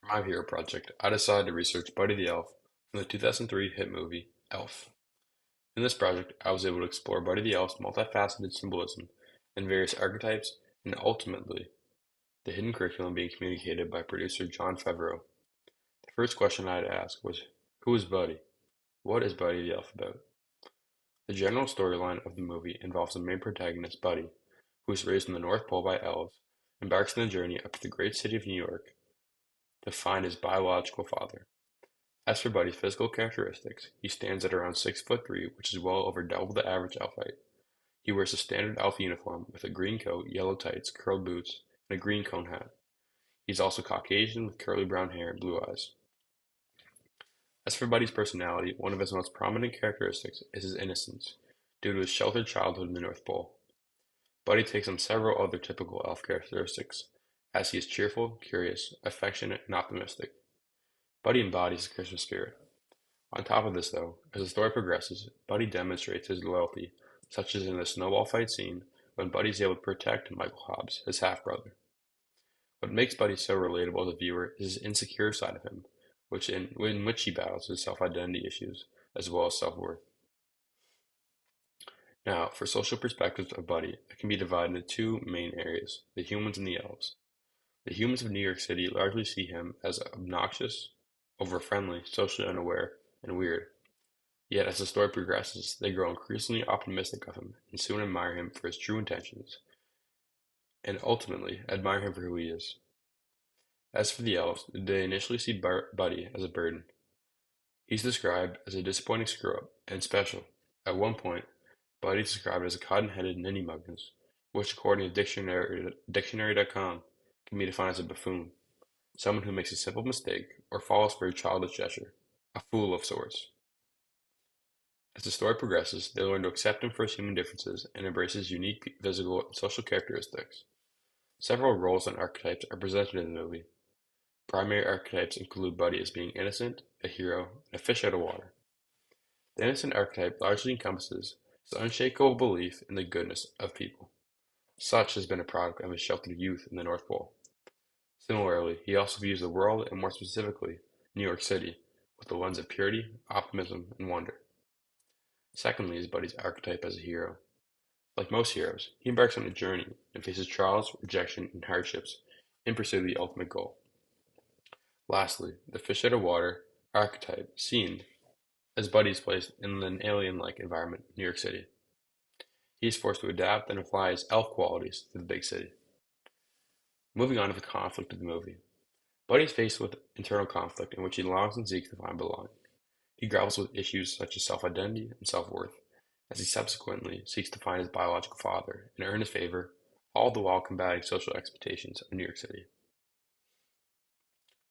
My hero project, I decided to research Buddy the Elf from the 2003 hit movie Elf. In this project, I was able to explore Buddy the Elf's multifaceted symbolism and various archetypes, and ultimately, the hidden curriculum being communicated by producer Jon Favreau. The first question I had to ask was, who is Buddy? What is Buddy the Elf about? The general storyline of the movie involves the main protagonist, Buddy, who is raised in the North Pole by elves, embarks on the journey up to the great city of New York to find his biological father. As for Buddy's physical characteristics, he stands at around 6'3", which is well over double the average elf height. He wears a standard elf uniform with a green coat, yellow tights, curled boots, and a green cone hat. He's also Caucasian with curly brown hair and blue eyes. As for Buddy's personality, one of his most prominent characteristics is his innocence, due to his sheltered childhood in the North Pole. Buddy takes on several other typical elf characteristics, as he is cheerful, curious, affectionate, and optimistic. Buddy embodies the Christmas spirit. On top of this, though, as the story progresses, Buddy demonstrates his loyalty, such as in the snowball fight scene when Buddy is able to protect Michael Hobbs, his half-brother. What makes Buddy so relatable as a viewer is his insecure side of him, in which he battles his self-identity issues, as well as self-worth. Now, for social perspectives of Buddy, it can be divided into two main areas, the humans and the elves. The humans of New York City largely see him as obnoxious, over-friendly, socially unaware, and weird. Yet as the story progresses, they grow increasingly optimistic of him and soon admire him for his true intentions, and ultimately admire him for who he is. As for the elves, they initially see Buddy as a burden. He's described as a disappointing screw-up and special. At one point, Buddy is described as a cotton-headed ninny-muggins, which according to dictionary.com can be defined as a buffoon, someone who makes a simple mistake or falls for a childish gesture, a fool of sorts. As the story progresses, they learn to accept him for his human differences and embrace his unique physical and social characteristics. Several roles and archetypes are presented in the movie. Primary archetypes include Buddy as being innocent, a hero, and a fish out of water. The innocent archetype largely encompasses his unshakable belief in the goodness of people. Such has been a product of his sheltered youth in the North Pole. Similarly, he also views the world, and more specifically, New York City, with the lens of purity, optimism, and wonder. Secondly is Buddy's archetype as a hero. Like most heroes, he embarks on a journey and faces trials, rejection, and hardships in pursuit of the ultimate goal. Lastly, the fish out of water archetype seen as Buddy is placed in an alien-like environment, New York City. He is forced to adapt and apply his elf qualities to the big city. Moving on to the conflict of the movie. Buddy is faced with internal conflict in which he longs and seeks to find belonging. He grapples with issues such as self-identity and self-worth, as he subsequently seeks to find his biological father and earn his favor, all the while combating social expectations of New York City.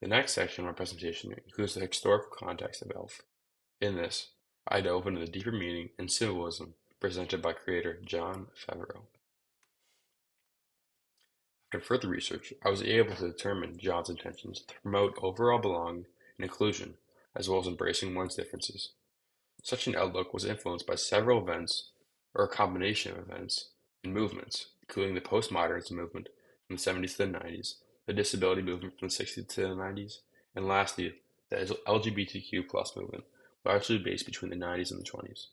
The next section of our presentation includes the historical context of Elf. In this, I delve into the deeper meaning and symbolism presented by creator Jon Favreau. After further research, I was able to determine Jon's intentions to promote overall belonging and inclusion, as well as embracing one's differences. Such an outlook was influenced by several events, or a combination of events, and movements, including the postmodernism movement from the 70s to the 90s, the disability movement from the 60s to the 90s, and lastly, the LGBTQ plus movement, largely based between the 90s and the 2000s.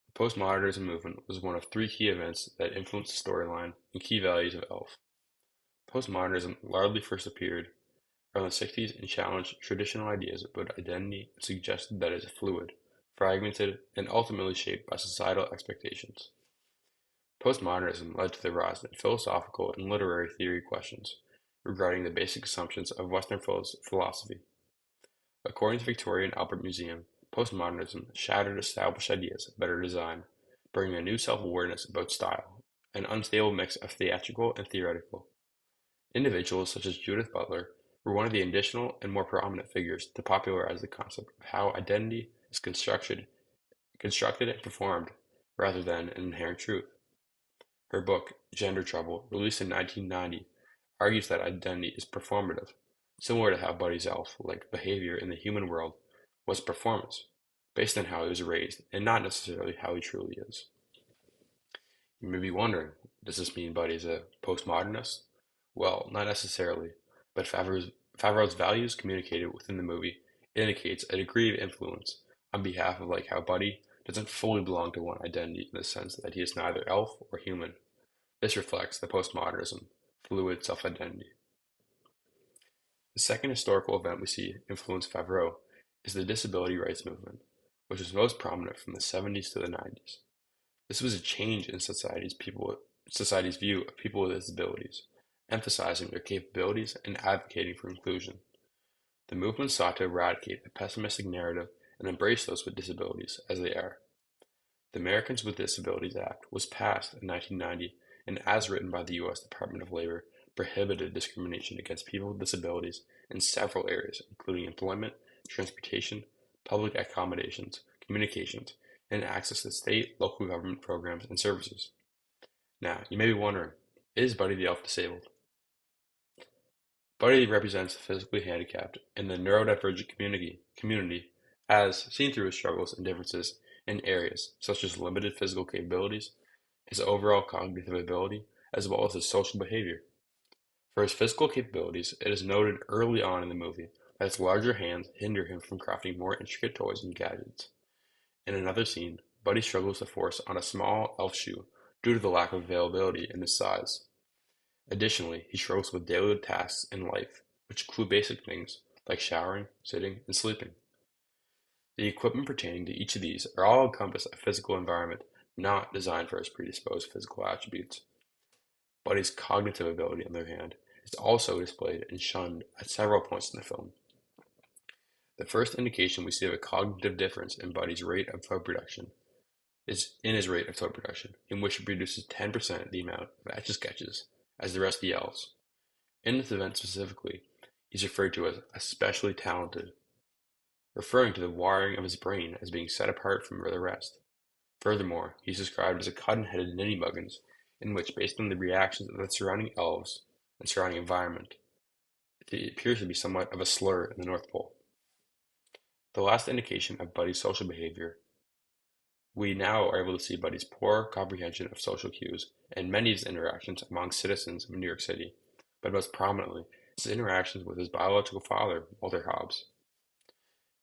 The postmodernism movement was one of three key events that influenced the storyline and key values of Elf. Postmodernism largely first appeared around the 60s and challenged traditional ideas about identity and suggested that it is fluid, fragmented, and ultimately shaped by societal expectations. Postmodernism led to the rise in philosophical and literary theory questions regarding the basic assumptions of Western philosophy. According to Victoria and Albert Museum, postmodernism shattered established ideas of better design, bringing a new self-awareness about style, an unstable mix of theatrical and theoretical. Individuals such as Judith Butler were one of the additional and more prominent figures to popularize the concept of how identity is constructed and performed, rather than an inherent truth. Her book, Gender Trouble, released in 1990, argues that identity is performative, similar to how Buddy's elf-like behavior in the human world was a performance, based on how he was raised, and not necessarily how he truly is. You may be wondering, does this mean Buddy is a postmodernist? Well, not necessarily, but Favreau's values communicated within the movie indicates a degree of influence on behalf of like how Buddy doesn't fully belong to one identity in the sense that he is neither elf or human. This reflects the postmodernism, fluid self-identity. The second historical event we see influence Favreau is the disability rights movement, which was most prominent from the 70s to the 90s. This was a change in society's view of people with disabilities, emphasizing their capabilities and advocating for inclusion. The movement sought to eradicate the pessimistic narrative and embrace those with disabilities as they are. The Americans with Disabilities Act was passed in 1990 and, as written by the U.S. Department of Labor, prohibited discrimination against people with disabilities in several areas, including employment, transportation, public accommodations, communications, and access to state, local government programs and services. Now, you may be wondering, is Buddy the Elf disabled? Buddy represents the physically handicapped in the neurodivergent community as seen through his struggles and differences in areas such as limited physical capabilities, his overall cognitive ability, as well as his social behavior. For his physical capabilities, it is noted early on in the movie that his larger hands hinder him from crafting more intricate toys and gadgets. In another scene, Buddy struggles to force on a small elf shoe due to the lack of availability in his size. Additionally, he struggles with daily tasks in life, which include basic things like showering, sitting, and sleeping. The equipment pertaining to each of these are all encompass a physical environment not designed for his predisposed physical attributes. Buddy's cognitive ability, on the other hand, is also displayed and shunned at several points in the film. The first indication we see of a cognitive difference in Buddy's rate of toy production is in his rate of toy production, in which he produces 10% the amount of Etch-a-Sketches as the rest of the elves. In this event specifically, he's referred to as especially talented, referring to the wiring of his brain as being set apart from the rest. Furthermore, he's described as a cotton-headed ninnymuggins, in which, based on the reactions of the surrounding elves and surrounding environment, it appears to be somewhat of a slur in the North Pole. The last indication of Buddy's social behavior, we now are able to see Buddy's poor comprehension of social cues and many of his interactions among citizens of New York City, but most prominently, his interactions with his biological father, Walter Hobbs.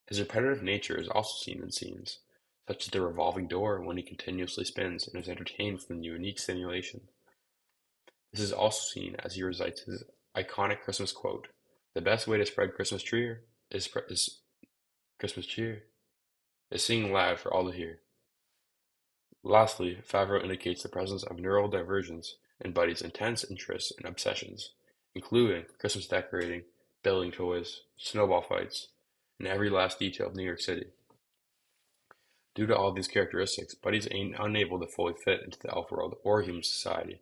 His repetitive nature is also seen in scenes, such as the revolving door when he continuously spins and is entertained from the unique stimulation. This is also seen as he recites his iconic Christmas quote, "The best way to spread Christmas cheer is Christmas cheer is singing loud for all to hear." Lastly, Favreau indicates the presence of neural diversions in Buddy's intense interests and obsessions, including Christmas decorating, building toys, snowball fights, and every last detail of New York City. Due to all of these characteristics, Buddy's unable to fully fit into the elf world or human society.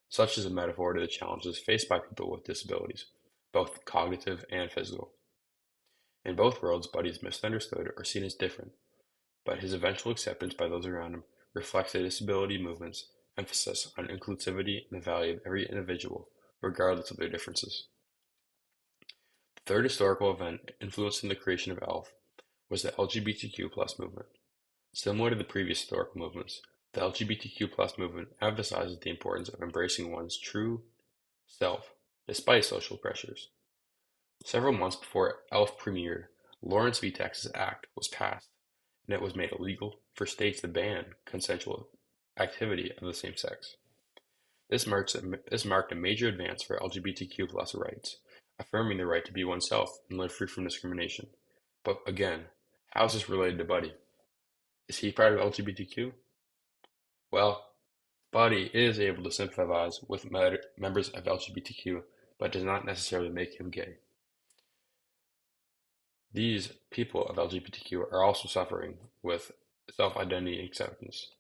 Such is a metaphor to the challenges faced by people with disabilities, both cognitive and physical. In both worlds, Buddy is misunderstood or seen as different, but his eventual acceptance by those around him reflects the disability movement's emphasis on inclusivity and the value of every individual, regardless of their differences. The third historical event influencing the creation of ELF was the LGBTQ plus movement. Similar to the previous historical movements, the LGBTQ plus movement emphasizes the importance of embracing one's true self, despite social pressures. Several months before ELF premiered, Lawrence v. Texas Act was passed, and it was made illegal for states to ban consensual activity of the same sex. This marked a major advance for LGBTQ plus rights, affirming the right to be oneself and live free from discrimination. But again, how is this related to Buddy? Is he part of LGBTQ? Well, Buddy is able to sympathize with members of LGBTQ, but does not necessarily make him gay. These people of LGBTQ are also suffering with self-identity acceptance,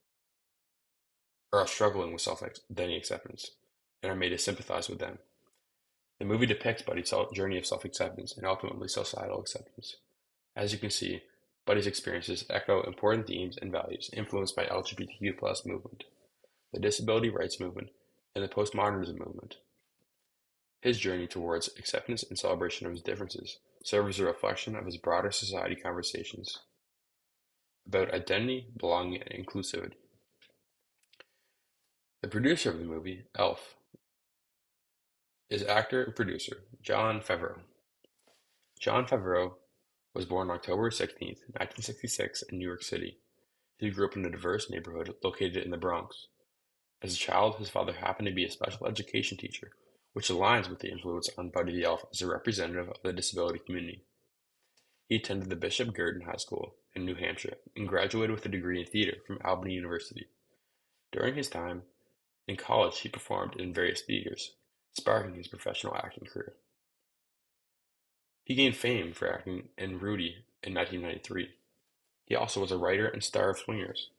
or are struggling with self-identity acceptance, and are made to sympathize with them. The movie depicts Buddy's journey of self-acceptance and ultimately societal acceptance. As you can see, Buddy's experiences echo important themes and values influenced by LGBTQ plus movement, the disability rights movement, and the postmodernism movement. His journey towards acceptance and celebration of his differences serves as a reflection of his broader society conversations about identity, belonging, and inclusivity. The producer of the movie, Elf, is actor and producer Jon Favreau. Jon Favreau was born October 16th, 1966 in New York City. He grew up in a diverse neighborhood located in the Bronx. As a child, his father happened to be a special education teacher, which aligns with the influence on Buddy the Elf as a representative of the disability community. He attended the Bishop Gurdon High School in New Hampshire and graduated with a degree in theater from Albany University. During his time in college, he performed in various theaters, sparking his professional acting career. He gained fame for acting in Rudy in 1993. He also was a writer and star of Swingers.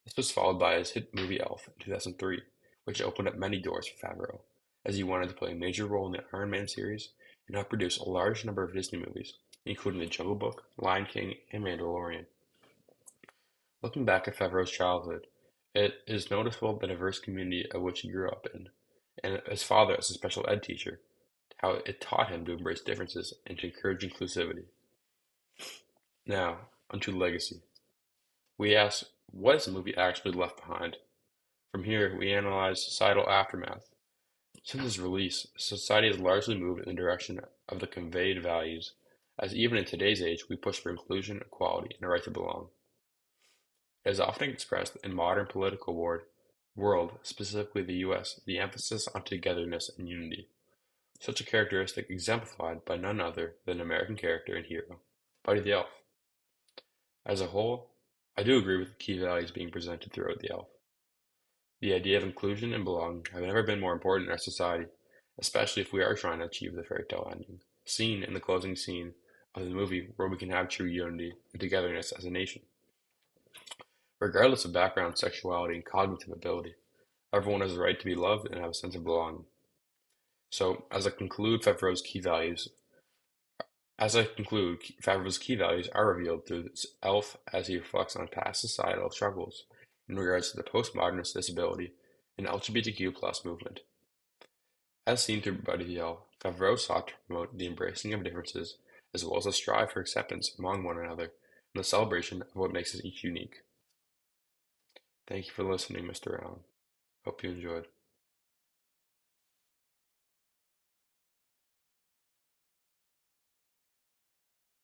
This was followed by his hit movie Elf in 2003, which opened up many doors for Favreau, as he wanted to play a major role in the Iron Man series and help produce a large number of Disney movies, including The Jungle Book, Lion King, and Mandalorian. Looking back at Favreau's childhood, it is noticeable the diverse community of which he grew up in, and his father as a special ed teacher, how it taught him to embrace differences and to encourage inclusivity. Now, onto legacy. We ask, what has the movie actually left behind? From here, we analyze societal aftermath. Since its release, society has largely moved in the direction of the conveyed values, as even in today's age we push for inclusion, equality, and a right to belong. It is often expressed in modern political world, specifically the US, the emphasis on togetherness and unity. Such a characteristic exemplified by none other than American character and hero, Buddy the Elf. As a whole, I do agree with the key values being presented throughout the Elf. The idea of inclusion and belonging have never been more important in our society, especially if we are trying to achieve the fairy tale ending, seen in the closing scene of the movie where we can have true unity and togetherness as a nation. Regardless of background, sexuality, and cognitive ability, everyone has the right to be loved and have a sense of belonging. So, as I conclude, Favreau's key values are revealed through this Elf as he reflects on past societal struggles in regards to the postmodernist disability and LGBTQ plus movement. As seen through Buddy the Elf, Favreau sought to promote the embracing of differences as well as a strive for acceptance among one another and the celebration of what makes us each unique. Thank you for listening, Mr. Allen. Hope you enjoyed.